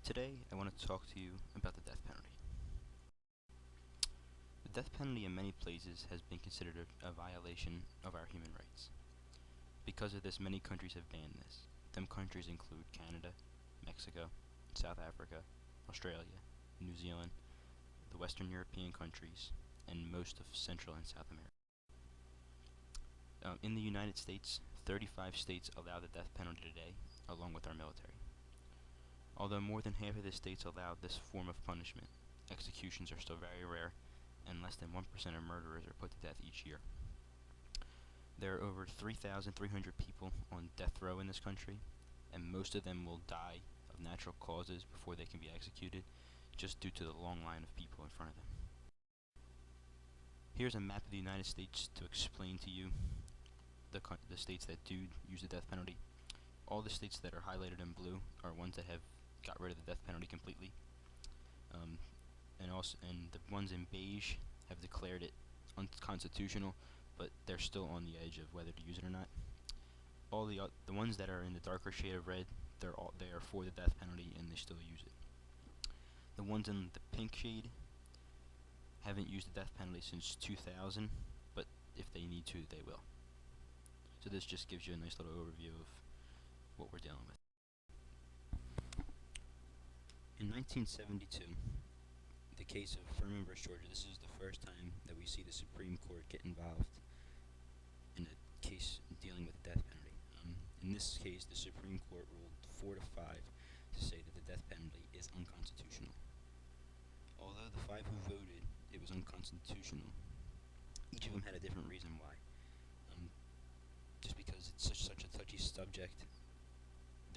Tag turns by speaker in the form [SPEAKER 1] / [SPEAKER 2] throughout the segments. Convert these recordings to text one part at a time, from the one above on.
[SPEAKER 1] Today, I want to talk to you about the death penalty. The death penalty in many places has been considered a violation of our human rights. Because of this, many countries have banned this. Them countries include Canada, Mexico, South Africa, Australia, New Zealand, the Western European countries, and most of Central and South America. In the United States, 35 states allow the death penalty today, along with our military. Although more than half of the states allow this form of punishment, executions are still very rare, and less than 1% of murderers are put to death each year. There are over 3,300 people on death row in this country, and most of them will die of natural causes before they can be executed, just due to the long line of people in front of them. Here's a map of the United States to explain to you the states that do use the death penalty. All the states that are highlighted in blue are ones that have got rid of the death penalty completely, and the ones in beige have declared it unconstitutional, but they're still on the edge of whether to use it or not. All the ones that are in the darker shade of red, they are for the death penalty and they still use it. The ones in the pink shade haven't used the death penalty since 2000, but if they need to, they will. So this just gives you a nice little overview of what we're dealing with. In 1972, the case of Furman v. Georgia, this is the first time that we see the Supreme Court get involved in a case dealing with the death penalty. In this case, the Supreme Court ruled 4-5 to say that the death penalty is unconstitutional. Although the 5 who voted it was unconstitutional, each of them had a different reason why. Just because it's such a touchy subject,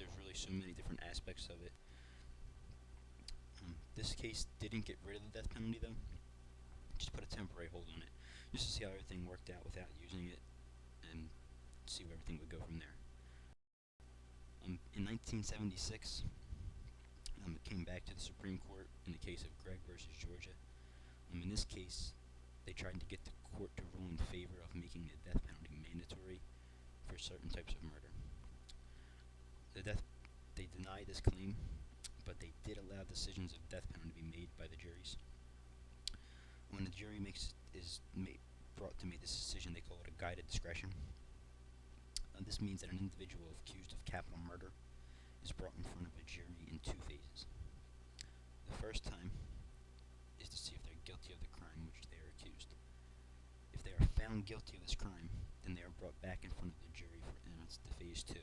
[SPEAKER 1] there's really so many different aspects of it. This case didn't get rid of the death penalty, though. Just put a temporary hold on it, just to see how everything worked out without using it, and see where everything would go from there. In 1976, it came back to the Supreme Court in the case of Gregg versus Georgia. In this case, they tried to get the court to rule in favor of making the death penalty mandatory for certain types of murder. They denied this claim, but they did allow decisions of death penalty to be made by the juries. When the jury is brought to make this decision, they call it a guided discretion. This means that an individual accused of capital murder is brought in front of a jury in 2 phases. The first time is to see if they're guilty of the crime which they are accused. If they are found guilty of this crime, then they are brought back in front of the jury and it's the phase 2.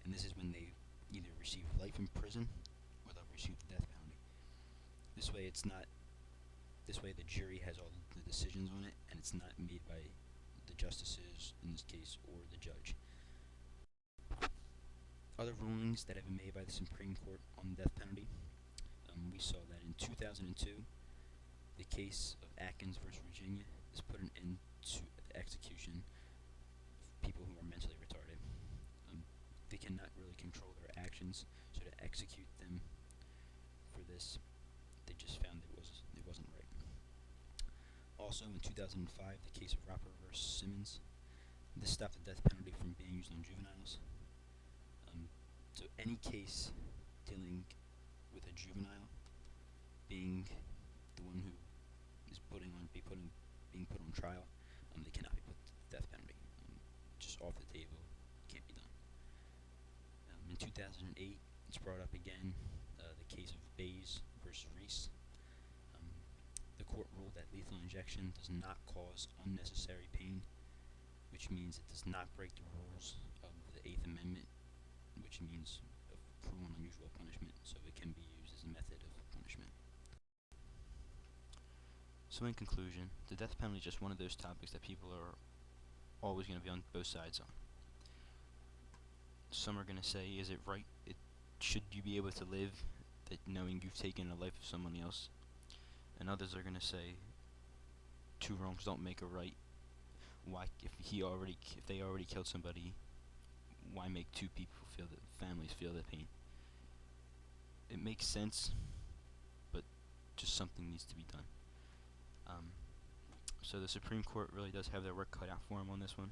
[SPEAKER 1] And this is when they either receive life in prison or they'll receive the death penalty. This way the jury has all the decisions on it, and it's not made by the justices in this case or the judge. Other rulings that have been made by the Supreme Court on the death penalty, we saw that in 2002, the case of Atkins versus Virginia has put an end to the execution of people who are mentally retarded. They cannot really control their actions, so to execute them for this, they just found it wasn't right. Also, in 2005, the case of Roper versus Simmons, this stopped the death penalty from being used on juveniles. So any case dealing with a juvenile being the one who is being put on trial, they cannot be put to the death penalty. Just off the table, can't be done. In 2008, it's brought up again, the case of Bays versus Reese. The court ruled that lethal injection does not cause unnecessary pain, which means it does not break the rules of the 8th Amendment, which means of cruel and unusual punishment, so it can be used as a method of punishment. So in conclusion, the death penalty is just one of those topics that people are always going to be on both sides on. Some are going to say, is it right? Should you be able to live that knowing you've taken the life of someone else? And others are going to say, 2 wrongs don't make a right. Why, if they already killed somebody, why make 2 families feel the pain? It makes sense, but just something needs to be done. So the Supreme Court really does have their work cut out for them on this one.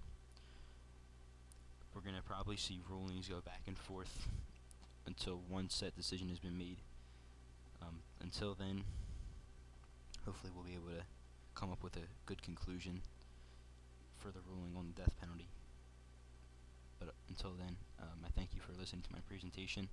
[SPEAKER 1] We're going to probably see rulings go back and forth until one set decision has been made, until then, hopefully we'll be able to come up with a good conclusion for the ruling on the death penalty. But until then, I thank you for listening to my presentation,